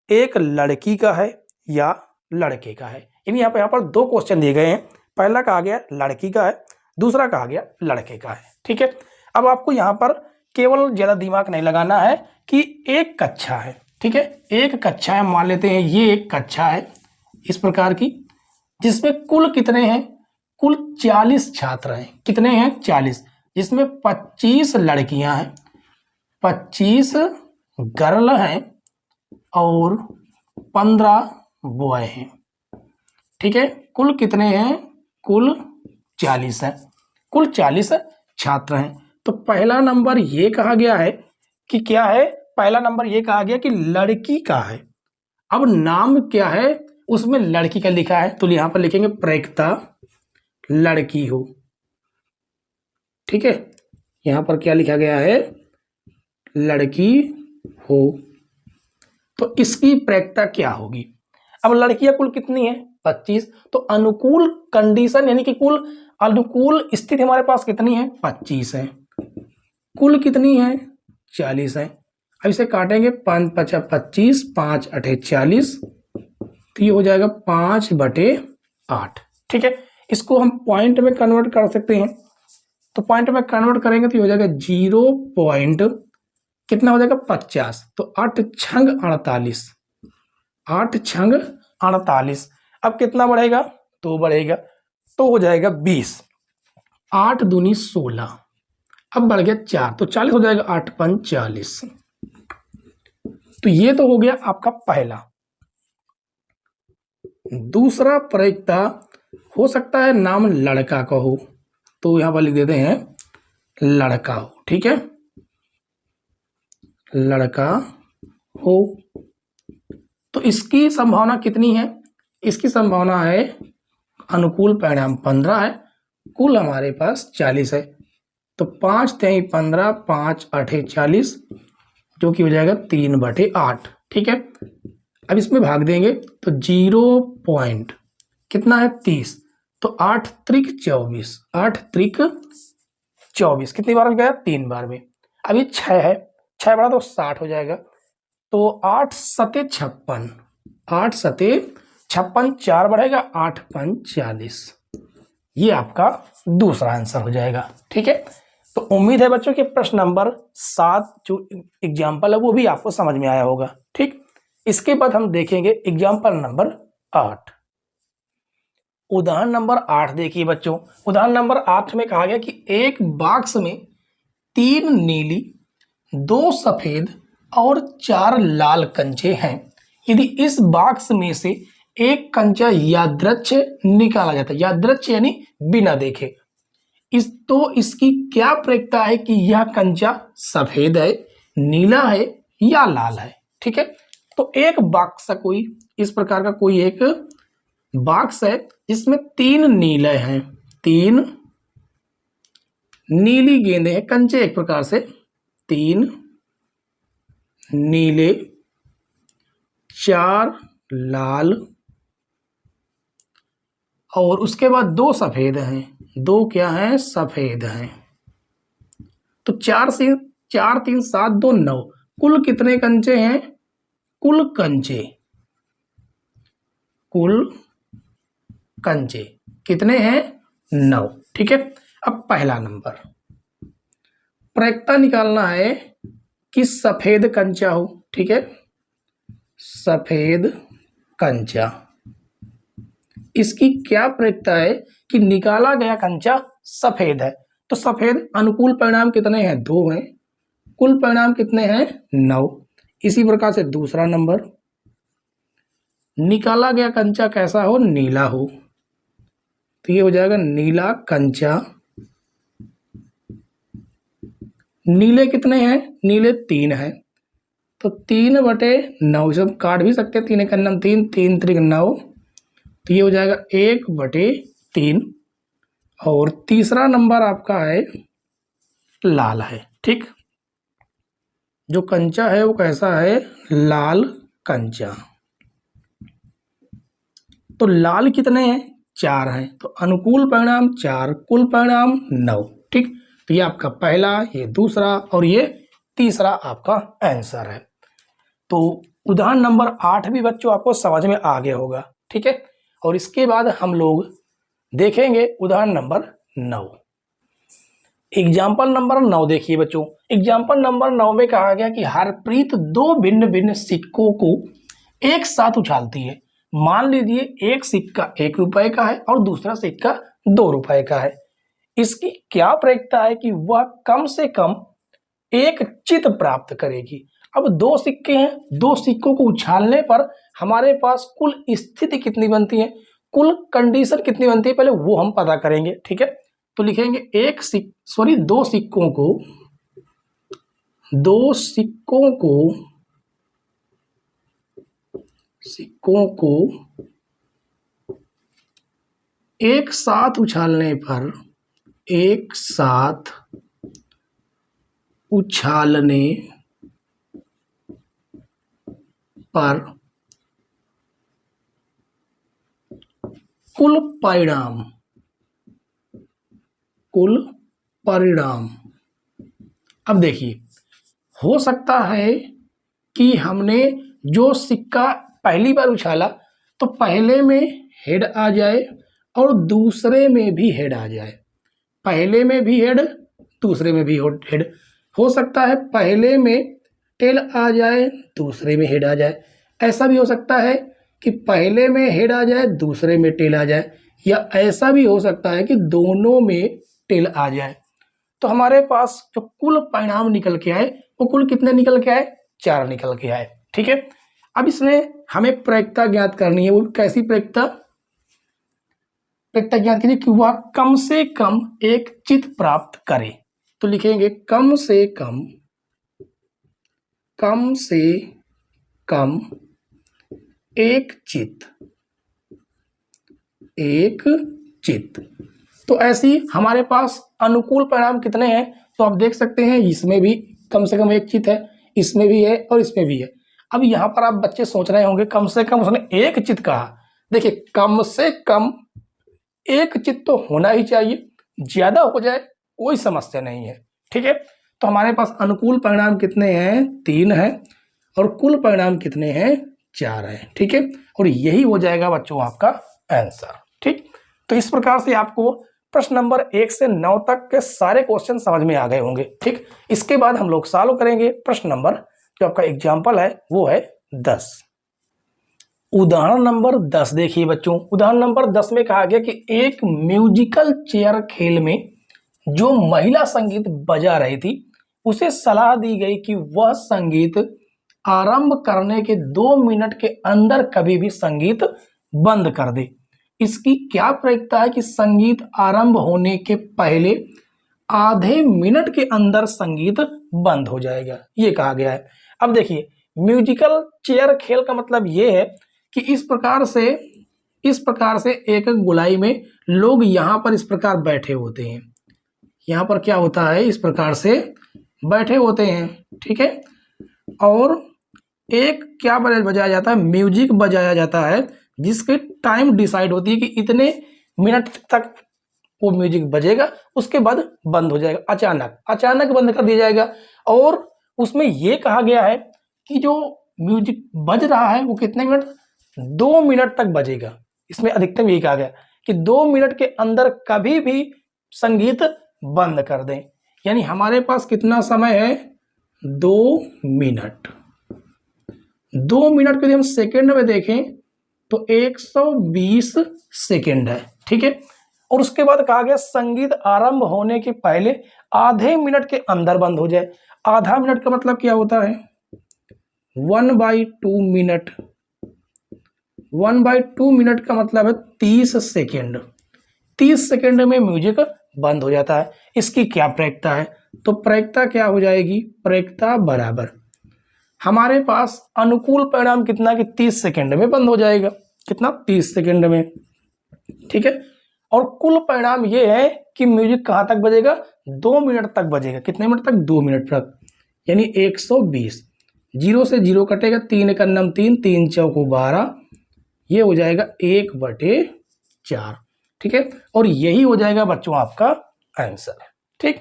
एक लड़की का है या लड़के का है। यानी यहाँ पर दो क्वेश्चन दिए गए हैं, पहला कहा गया लड़की का है, दूसरा कहा गया लड़के का है। ठीक है, अब आपको यहाँ पर केवल ज़्यादा दिमाग नहीं लगाना है कि एक कक्षा है, ठीक है, एक कक्षा है, मान लेते हैं ये एक कक्षा है इस प्रकार की, जिसमें कुल कितने हैं, कुल 40 छात्र हैं। कितने हैं, 40, जिसमें 25 लड़कियां हैं, 25 गर्ल हैं और 15 बॉय हैं, ठीक है। कुल कितने हैं, कुल 40 है, कुल 40 छात्र हैं। तो पहला नंबर ये कहा गया है कि क्या है, पहला नंबर ये कहा गया कि लड़की का है। अब नाम क्या है, उसमें लड़की का लिखा है, तो यहां पर लिखेंगे प्रैक्ता लड़की हो, ठीक है। यहां पर क्या लिखा गया है, लड़की हो, तो इसकी प्रैक्ता क्या होगी। अब लड़कियां कुल कितनी है, 25, तो अनुकूल कंडीशन यानी कि कुल अनुकूल स्थिति हमारे पास कितनी है, 25 है, कुल कितनी है, 40 है। अब इसे काटेंगे, 5 5 25, 5 8 40, तो ये हो जाएगा 5/8, ठीक है। इसको हम पॉइंट में कन्वर्ट कर सकते हैं, तो पॉइंट में कन्वर्ट करेंगे तो ये हो जाएगा 0 पॉइंट कितना हो जाएगा, 50, तो 8 छंग 48, 8 छंग 48। अब कितना बढ़ेगा, 2 बढ़ेगा, तो हो जाएगा 20, 8 दूनी 16, अब बढ़ गया 4, तो 40 हो जाएगा, 8 5 40। तो ये तो हो गया आपका पहला। दूसरा प्रयोक्ता हो सकता है नाम लड़का का हो, तो यहां पर लिख देते हैं लड़का हो, ठीक है, लड़का हो। तो इसकी संभावना कितनी है, इसकी संभावना है, अनुकूल परिणाम 15 है, कुल हमारे पास 40 है, तो 5 3 15, 5 8 40, जो कि हो जाएगा 3/8, ठीक है। अब इसमें भाग देंगे तो 0 पॉइंट कितना है, 30, तो 8 त्रिक 24, 8 त्रिक 24 कितनी बार में गया, 3 बार में। अभी 6 है, 6 बड़ा तो 60 हो जाएगा, तो 8 सते 56, 8 सते 56, 4 बढ़ेगा, 8 5 40, ये आपका दूसरा आंसर हो जाएगा, ठीक है। तो उम्मीद है बच्चों कि प्रश्न नंबर 7 जो एग्जाम्पल है वो भी आपको समझ में आया होगा, ठीक। इसके बाद हम देखेंगे एग्जाम्पल नंबर 8। उदाहरण नंबर 8 देखिए बच्चों, उदाहरण नंबर 8 में कहा गया कि एक बॉक्स में 3 नीली, 2 सफेद और 4 लाल कंचे हैं। यदि इस बॉक्स में से एक कंचा यादृच्छ निकाला जाता है, यादृच्छ यानी बिना देखे, तो इसकी क्या प्रयोक्ता है कि यह कंचा सफेद है, नीला है या लाल है, ठीक है। तो एक बॉक्स है, कोई इस प्रकार का कोई एक बॉक्स है जिसमें 3 नीले हैं, 3 नीली गेंदें हैं, कंचे एक प्रकार से, 3 नीले, 4 लाल और उसके बाद 2 सफेद हैं, 2 क्या हैं, सफेद हैं। तो 4 3 7 2 9, कुल कितने कंचे हैं, कुल कंचे कितने हैं, 9, ठीक है। अब पहला नंबर प्रयोक्ता निकालना है कि सफेद कंचा हो, ठीक है, सफेद कंचा, इसकी क्या प्रयोक्ता है कि निकाला गया कंचा सफेद है, तो सफेद अनुकूल परिणाम कितने हैं, 2 हैं, कुल परिणाम कितने हैं, 9। इसी प्रकार से दूसरा नंबर, निकाला गया कंचा कैसा हो, नीला हो, तो ये हो जाएगा नीला कंचा, नीले कितने हैं, नीले 3 हैं, तो 3/9, सब काट भी सकते हैं, 3 का 9, 3 3 3 9, तो ये हो जाएगा 1/3। और तीसरा नंबर आपका है लाल है, ठीक, जो कंचा है वो कैसा है, लाल कंचा, तो लाल कितने हैं, 4 हैं, तो अनुकूल परिणाम 4, कुल परिणाम 9, ठीक। तो ये आपका पहला, ये दूसरा और ये तीसरा आपका आंसर है। तो उदाहरण नंबर 8 भी बच्चों आपको समझ में आ गया होगा, ठीक है। और इसके बाद हम लोग देखेंगे उदाहरण नंबर 9। एग्जाम्पल नंबर 9 देखिए बच्चों। एग्जाम्पल नंबर 9 में कहा गया कि हरप्रीत दो भिन्न भिन्न सिक्कों को एक साथ उछालती है। मान लीजिए एक सिक्का 1 रुपए का है और दूसरा सिक्का 2 रुपए का है। इसकी क्या प्रयोक्ता है कि वह कम से कम एक चित प्राप्त करेगी। अब दो सिक्के हैं, दो सिक्कों को उछालने पर हमारे पास कुल स्थिति कितनी बनती है, कुल कंडीशन कितनी बनती है, पहले वो हम पता करेंगे। ठीक है, तो लिखेंगे दो सिक्कों को एक साथ उछालने पर कुल परिणाम। अब देखिए, हो सकता है कि हमने जो सिक्का पहली बार उछाला तो पहले में हेड आ जाए और दूसरे में भी हेड आ जाए, पहले में भी हेड दूसरे में भी हेड। हो सकता है पहले में टेल आ जाए दूसरे में हेड आ जाए। ऐसा भी हो सकता है कि पहले में हेड आ जाए दूसरे में टेल आ जाए, या ऐसा भी हो सकता है कि दोनों में टेल आ जाए। तो हमारे पास जो कुल परिणाम निकल के आए वो कुल कितने निकल के आए, 4 निकल के आए। ठीक है, अब इसमें हमें प्रयोक्ता ज्ञात करनी है। वो कैसी प्रयोक्ता ज्ञात कीजिए कि वह कम से कम एक चित प्राप्त करे। तो लिखेंगे कम से कम एक चित। तो ऐसी हमारे पास अनुकूल परिणाम कितने हैं, तो आप देख सकते हैं इसमें भी कम से कम एक चित है, इसमें भी है और इसमें भी है। अब यहाँ पर आप बच्चे सोच रहे होंगे कम से कम उसने एक चित कहा। देखिए, कम से कम एक चित तो होना ही चाहिए, ज्यादा हो जाए कोई समस्या नहीं है। ठीक है, तो हमारे पास अनुकूल परिणाम कितने हैं, 3 है, और कुल परिणाम कितने हैं, 4 है। ठीक है, और यही हो जाएगा बच्चों आपका आंसर। ठीक, तो इस प्रकार से आपको प्रश्न नंबर 1 से 9 तक के सारे क्वेश्चन समझ में आ गए होंगे। ठीक, इसके बाद हम लोग सॉल्व करेंगे प्रश्न नंबर, जो आपका एग्जाम्पल है वो है 10। उदाहरण नंबर 10 देखिए बच्चों। उदाहरण नंबर 10 में कहा गया कि एक म्यूजिकल चेयर खेल में जो महिला संगीत बजा रही थी उसे सलाह दी गई कि वह संगीत आरंभ करने के 2 मिनट के अंदर कभी भी संगीत बंद कर दे। इसकी क्या प्रयोक्ता है कि संगीत आरंभ होने के पहले आधे मिनट के अंदर संगीत बंद हो जाएगा, ये कहा गया है। अब देखिए, म्यूजिकल चेयर खेल का मतलब ये है कि इस प्रकार से एक गोलाई में लोग यहाँ पर इस प्रकार बैठे होते हैं। यहाँ पर क्या होता है, इस प्रकार से बैठे होते हैं। ठीक है, और एक क्या बजाया जाता है, म्यूजिक बजाया जाता है, जिसकी टाइम डिसाइड होती है कि इतने मिनट तक वो म्यूजिक बजेगा, उसके बाद बंद हो जाएगा, अचानक बंद कर दिया जाएगा। और उसमें ये कहा गया है कि जो म्यूजिक बज रहा है वो कितने मिनट, 2 मिनट तक बजेगा। इसमें अधिकतम यही कहा गया कि 2 मिनट के अंदर कभी भी संगीत बंद कर दें। यानी हमारे पास कितना समय है, 2 मिनट। 2 मिनट को यदि हम सेकेंड में देखें तो 120 सेकेंड है। ठीक है, और उसके बाद कहा गया संगीत आरंभ होने के पहले आधे मिनट के अंदर बंद हो जाए। आधा मिनट का मतलब क्या होता है, 1/2 मिनट। 1/2 मिनट का मतलब है 30 सेकेंड। 30 सेकेंड में म्यूजिक बंद हो जाता है। इसकी क्या प्रयोक्ता है, तो प्रयोक्ता क्या हो जाएगी, प्रयोक्ता बराबर हमारे पास अनुकूल परिणाम कितना कि 30 सेकेंड में बंद हो जाएगा। कितना, 30 सेकेंड में। ठीक है, और कुल परिणाम ये है कि म्यूजिक कहाँ तक बजेगा, 2 मिनट तक बजेगा। कितने मिनट तक, 2 मिनट तक, यानी 120। 0 से 0 कटेगा, 3 का नम 3, 3 चौको 12, ये हो जाएगा 1/4। ठीक है, और यही हो जाएगा बच्चों आपका आंसर। ठीक,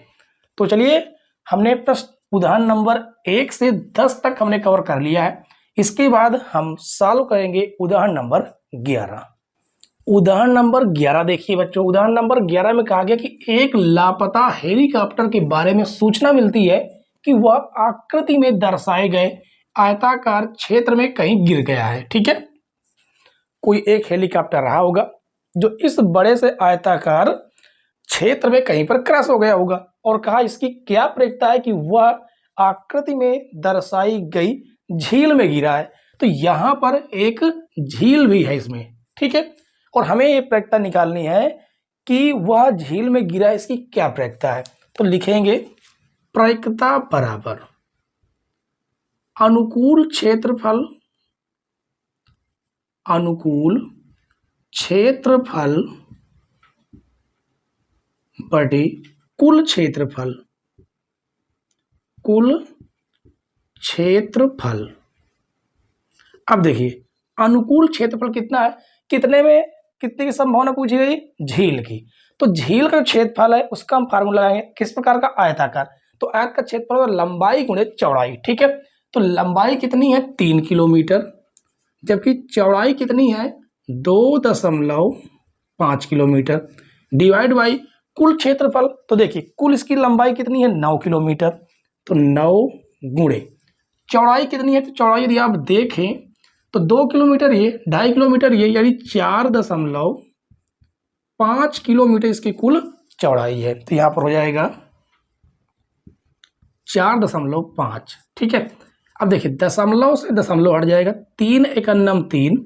तो चलिए हमने प्रश्न उदाहरण नंबर 1 से 10 तक हमने कवर कर लिया है। इसके बाद हम सॉल्व करेंगे उदाहरण नंबर 11। उदाहरण नंबर 11 देखिए बच्चों। उदाहरण नंबर 11 में कहा गया कि एक लापता हेलीकॉप्टर के बारे में सूचना मिलती है कि वह आकृति में दर्शाए गए आयताकार क्षेत्र में कहीं गिर गया है। ठीक है, कोई एक हेलीकॉप्टर रहा होगा जो इस बड़े से आयताकार क्षेत्र में कहीं पर क्रैश हो गया होगा, और कहा इसकी क्या प्रयोजन है कि वह आकृति में दर्शाई गई झील में गिरा है। तो यहां पर एक झील भी है इसमें। ठीक है, और हमें ये प्रयोजन निकालनी है कि वह झील में गिरा, इसकी क्या प्रयोजन है। तो लिखेंगे प्रयोजन बराबर अनुकूल क्षेत्रफल, अनुकूल क्षेत्रफल बटे कुल क्षेत्रफल, कुल क्षेत्रफल। अब देखिए अनुकूल क्षेत्रफल कितना है, कितने में कितने की संभावना पूछी गई, झील की। तो झील का क्षेत्रफल है उसका हम फार्मूला लगाएंगे किस प्रकार का, आयताकार। तो आयत का क्षेत्रफल लंबाई गुणे चौड़ाई। ठीक है, तो लंबाई कितनी है 3 किलोमीटर, जबकि चौड़ाई कितनी है 2.5 किलोमीटर, डिवाइड बाई कुल क्षेत्रफल। तो देखिए कुल इसकी लंबाई कितनी है 9 किलोमीटर, तो 9 गुणे चौड़ाई कितनी है, तो चौड़ाई यदि आप देखें तो 2 किलोमीटर ये, 2.5 किलोमीटर ये, यानी 4.5 किलोमीटर इसकी कुल चौड़ाई है। तो यहां पर हो जाएगा 4.5। ठीक है, अब देखिए दशमलव से दशमलव हट जाएगा, 3 एकन्नम 3,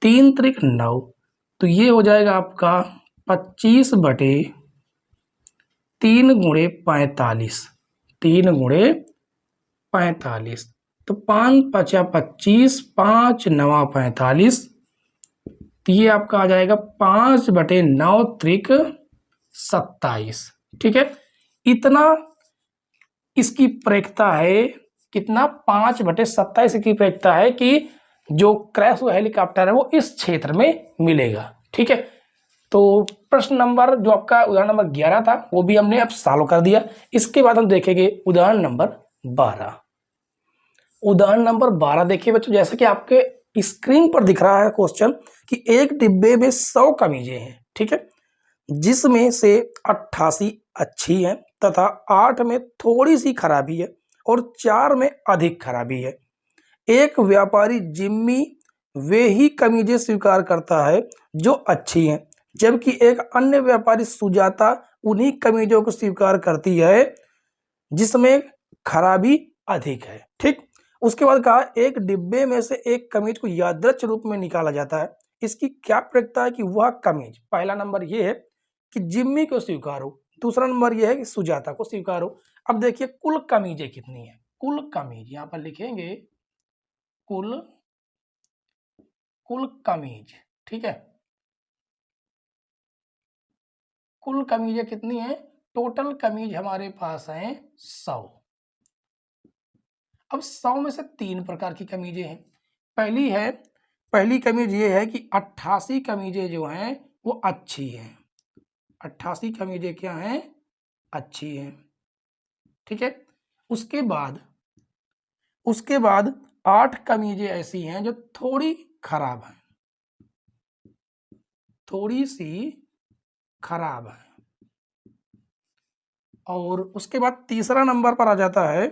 3 त्रिक 9, तो ये हो जाएगा आपका 25 बटे 3 गुणे 45, 3 गुणे 45, तो 5 पचा 25, 5 नवा 45, तो ये आपका आ जाएगा 5 बटे 9 त्रिक 27। ठीक है, इतना इसकी प्रयोजन है, कितना 5 बटे 27 की प्रयोजन है कि जो क्रैश हुआ हेलीकॉप्टर है वो इस क्षेत्र में मिलेगा। ठीक है, तो प्रश्न नंबर जो आपका उदाहरण नंबर 11 था वो भी हमने अब सॉल्व कर दिया। इसके बाद हम देखेंगे उदाहरण नंबर 12। उदाहरण नंबर 12 देखिए बच्चों, जैसा कि आपके स्क्रीन पर दिख रहा है क्वेश्चन कि एक डिब्बे में 100 कमीजें हैं। ठीक है, जिसमें से 88 अच्छी हैं तथा 8 में थोड़ी सी खराबी है और 4 में अधिक खराबी है। एक व्यापारी जिम्मी वे ही कमीजें स्वीकार करता है जो अच्छी हैं, जबकि एक अन्य व्यापारी सुजाता उन्हीं कमीजों को स्वीकार करती है जिसमें खराबी अधिक है। ठीक, उसके बाद कहा एक डिब्बे में से एक कमीज को यादृच्छ रूप में निकाला जाता है, इसकी क्या प्रयोजन है कि वह कमीज, पहला नंबर यह है कि जिम्मी को स्वीकार हो, दूसरा नंबर यह है कि सुजाता को स्वीकार हो। अब देखिए कुल कमीजें कितनी है, कुल कमीज यहां पर लिखेंगे कुल कमीज। ठीक है, कुल कमीजें कितनी है, टोटल कमीज हमारे पास है 100। अब 100 में से 3 प्रकार की कमीजें हैं। पहली कमीज ये है कि 88 कमीजें जो हैं वो अच्छी हैं, 88 कमीजें क्या हैं, अच्छी हैं। ठीक है, उसके बाद 8 कमीजें ऐसी हैं जो थोड़ी खराब हैं, थोड़ी सी खराब है। और उसके बाद तीसरा नंबर पर आ जाता है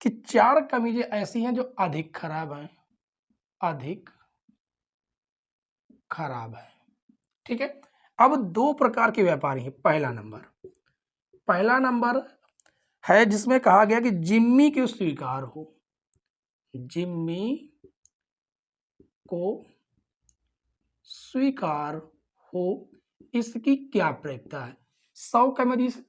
कि 4 कमीजें ऐसी हैं जो अधिक खराब हैं, अधिक खराब है। ठीक है, अब 2 प्रकार के व्यापारी हैं। पहला नंबर है जिसमें कहा गया कि जिम्मी को स्वीकार हो, जिम्मी को स्वीकार हो, इसकी क्या प्रयोजन है। 100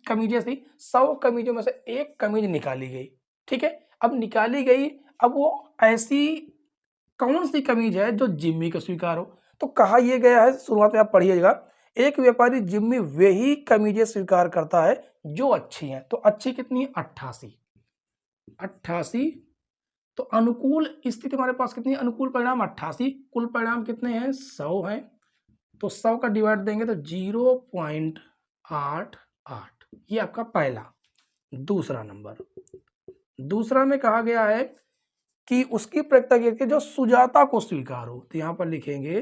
कमीजें थी, 100 कमीजों में से एक कमीज निकाली गई। ठीक है, अब निकाली गई, अब वो ऐसी कौन सी कमीज है जो जिम्मी को स्वीकार हो। तो कहा यह गया है, शुरुआत में आप पढ़िएगा, एक व्यापारी जिम्मी वे ही कमीजें स्वीकार करता है जो अच्छी हैं। तो अच्छी कितनी है 88। तो अनुकूल स्थिति हमारे पास कितनी है, अनुकूल परिणाम 88, कुल परिणाम कितने हैं 100 हैं। तो 100 का डिवाइड देंगे तो 0.88, ये आपका पहला। दूसरा में कहा गया है कि उसकी प्रयोजन जो सुजाता को स्वीकार हो, तो यहां पर लिखेंगे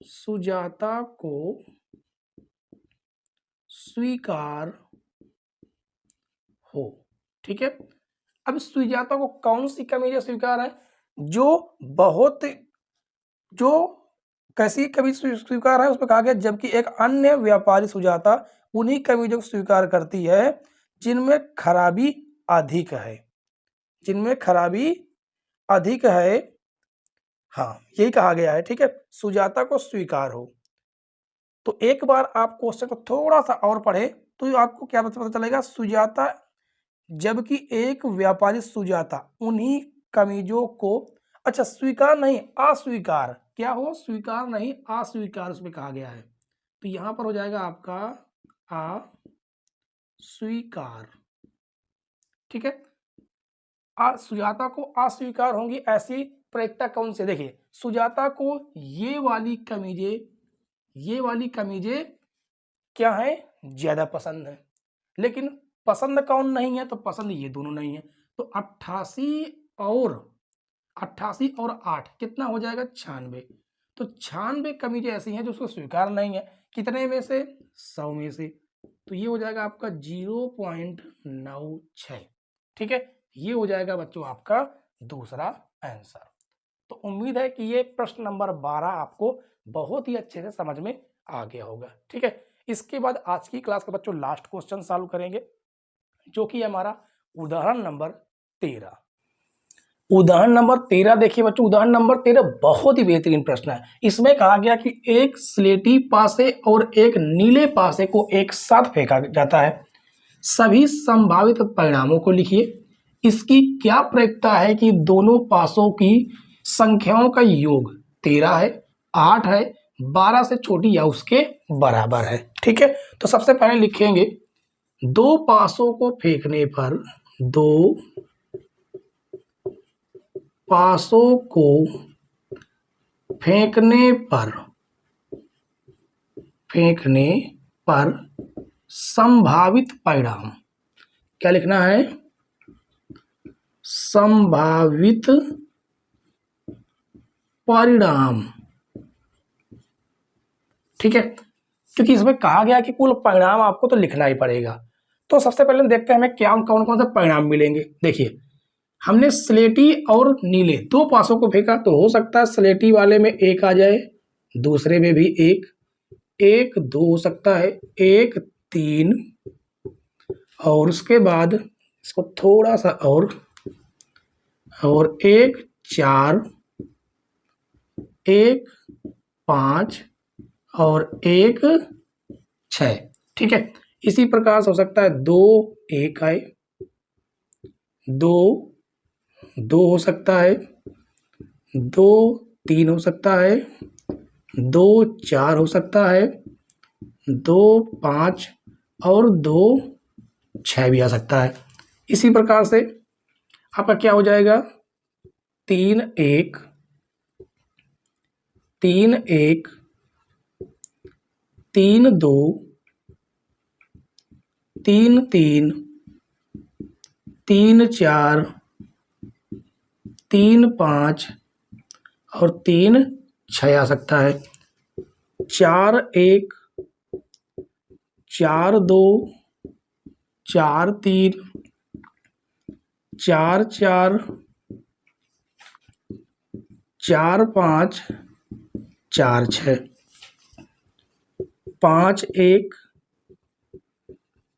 सुजाता को स्वीकार हो। ठीक है, अब सुजाता को कौन सी कमी स्वीकार है? जो कैसी कमी स्वीकार है, उसमें कहा गया जबकि एक अन्य व्यापारी सुजाता उन्हीं कमीजों को स्वीकार करती है जिनमें खराबी अधिक है, जिनमें खराबी अधिक है। हाँ, यही कहा गया है। ठीक है, सुजाता को स्वीकार हो। तो एक बार आप क्वेश्चन को थोड़ा सा और पढ़े तो आपको क्या पता चलेगा, सुजाता जबकि एक व्यापारी सुजाता उन्हीं कमीजों को, अच्छा स्वीकार नहीं अस्वीकार, क्या हो, स्वीकार नहीं अस्वीकार उसमें कहा गया है, तो यहां पर हो जाएगा आपका अस्वीकार। ठीक है, सुजाता को अस्वीकार होंगी ऐसी प्रयोक्ता कौन से? देखिए, सुजाता को ये वाली कमीजें क्या है, ज्यादा पसंद है, लेकिन पसंद कौन नहीं है? तो पसंद ये दोनों नहीं है। तो 88 और 8 कितना हो जाएगा, 96। तो 96 कमीजें ऐसी हैं जो उसको स्वीकार नहीं है, कितने में से, 100 में से। तो ये हो जाएगा आपका 0.96। ठीक है, ये हो जाएगा बच्चों आपका दूसरा आंसर। तो उम्मीद है कि ये प्रश्न नंबर 12 आपको बहुत ही अच्छे से समझ में आ गया होगा। ठीक है, इसके बाद आज की क्लास का बच्चों लास्ट क्वेश्चन सॉल्व करेंगे, जो कि हमारा उदाहरण नंबर 13। उदाहरण नंबर 13 देखिए बच्चों, उदाहरण नंबर 13 बहुत ही बेहतरीन प्रश्न है। इसमें कहा गया कि एक स्लेटी पासे और एक नीले पासे को एक साथ फेंका जाता है, सभी संभावित परिणामों को लिखिए। इसकी क्या प्रयोक्ता है कि दोनों पासों की संख्याओं का योग 13 है, 8 है, 12 से छोटी या उसके बराबर है। ठीक है, तो सबसे पहले लिखेंगे दो पासों को फेंकने पर, दो पासों को फेंकने पर संभावित परिणाम, क्या लिखना है, संभावित परिणाम। ठीक है, क्योंकि इसमें कहा गया कि कुल परिणाम आपको तो लिखना ही पड़ेगा। तो सबसे पहले हम देखते हैं हमें क्या कौन कौन से परिणाम मिलेंगे। देखिए, हमने स्लेटी और नीले दो पासों को फेंका, तो हो सकता है स्लेटी वाले में 1 आ जाए, दूसरे में भी 1, 1 2 हो सकता है, 1 3, और उसके बाद इसको थोड़ा सा और 1 4, 1 5 और 1 6। ठीक है, इसी प्रकार से हो सकता है 2 1 आए, 2 2 हो सकता है, 2 3 हो सकता है, 2 4 हो सकता है, 2 5 और 2 6 भी आ सकता है। इसी प्रकार से आपका क्या हो जाएगा, 3 1 3 1 3 2 3 3 3 4 3 5 और 3 6 आ सकता है। 4 1 4 2 4 3 4 4 4 5 4 6, 5 1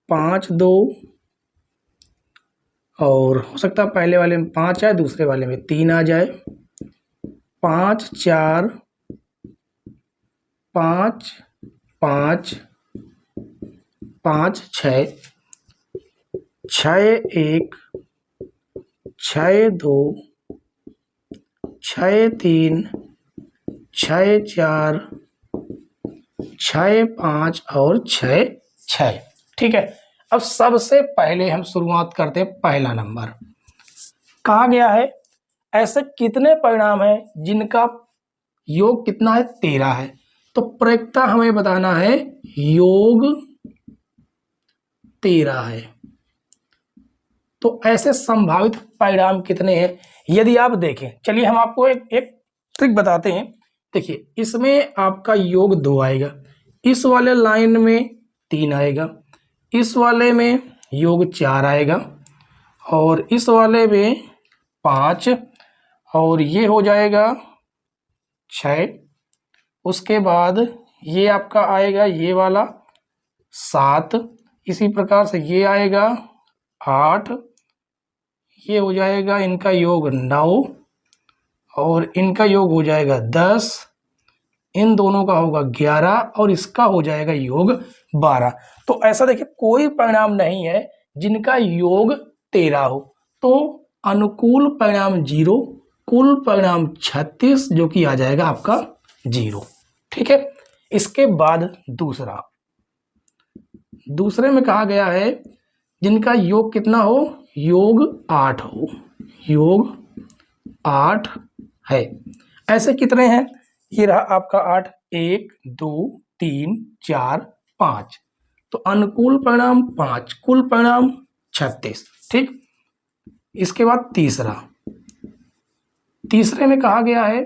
5 2, और हो सकता है पहले वाले में 5 आए, दूसरे वाले में 3 आ जाए, 5 4 5 5 5 6 6 1 6 2 6 3 6 4 6 5 और 6 6। ठीक है, अब सबसे पहले हम शुरुआत करते हैं पहला नंबर। कहा गया है ऐसे कितने परिणाम हैं जिनका योग कितना है, 13 है। तो प्रयोक्ता हमें बताना है योग 13 है। तो ऐसे संभावित परिणाम कितने हैं यदि आप देखें, चलिए हम आपको एक ट्रिक बताते हैं देखिए इसमें आपका योग 2 आएगा, इस वाले लाइन में 3 आएगा, इस वाले में योग 4 आएगा और इस वाले में 5 और ये हो जाएगा 6। उसके बाद ये आपका आएगा ये वाला 7, इसी प्रकार से ये आएगा 8, ये हो जाएगा इनका योग 9 और इनका योग हो जाएगा 10, इन दोनों का होगा 11 और इसका हो जाएगा योग 12। तो ऐसा देखिए कोई परिणाम नहीं है जिनका योग 13 हो। तो अनुकूल परिणाम 0, कुल परिणाम 36 जो कि आ जाएगा आपका 0। ठीक है। इसके बाद दूसरे में कहा गया है जिनका योग कितना हो, योग 8 हो, योग 8 है। ऐसे कितने हैं, ये रहा आपका 8, 1 2 3 4 5। तो अनुकूल परिणाम 5, कुल परिणाम 36। ठीक। इसके बाद तीसरे में कहा गया है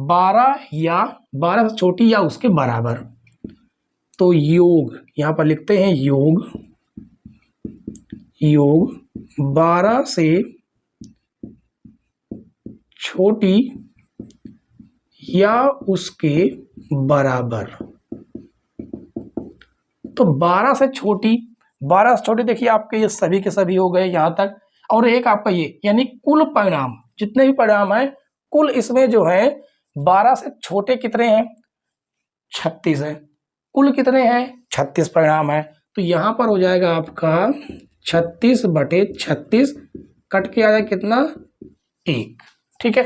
12 या 12 से छोटी या उसके बराबर। तो योग यहां पर लिखते हैं योग 12 से छोटी या उसके बराबर। तो 12 से छोटी देखिए आपके ये सभी के सभी हो गए यहां तक। और एक आपका ये यानी कुल परिणाम, जितने भी परिणाम है कुल इसमें जो है 12 से छोटे कितने हैं, 36 है। कुल कितने हैं, 36 परिणाम है। तो यहां पर हो जाएगा आपका 36/36, कट के आ जाएगा कितना, 1। ठीक है।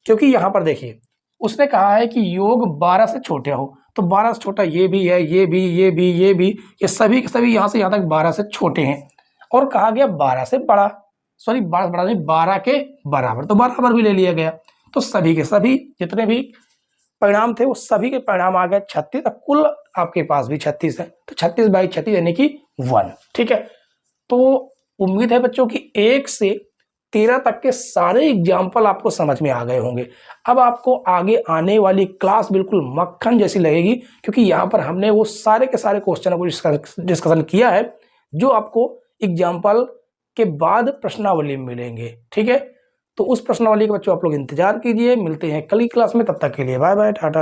क्योंकि यहां पर देखिए उसने कहा है कि योग 12 से छोटे हो, तो 12 से छोटा ये भी है, ये भी, ये भी, ये भी, ये सभी के सभी यहां से यहां तक 12 से छोटे हैं। और कहा गया 12 से बड़ा, सॉरी 12 से बड़ा नहीं, 12 के बराबर, तो बराबर भी ले लिया गया। तो सभी के सभी जितने भी परिणाम थे वो सभी के परिणाम आ गए 36। कुल आपके पास भी 36 है, तो 36/36 यानी कि 1। ठीक है। तो उम्मीद है बच्चों की 1 से 13 तक के सारे एग्जाम्पल आपको समझ में आ गए होंगे। अब आपको आगे आने वाली क्लास बिल्कुल मक्खन जैसी लगेगी, क्योंकि यहाँ पर हमने वो सारे के सारे क्वेश्चनों को डिस्कशन किया है जो आपको एग्जाम्पल के बाद प्रश्नावली में मिलेंगे। ठीक है। तो उस प्रश्नावली के बच्चों आप लोग इंतजार कीजिए। मिलते हैं कल की क्लास में, तब तक के लिए बाय बाय, टाटा।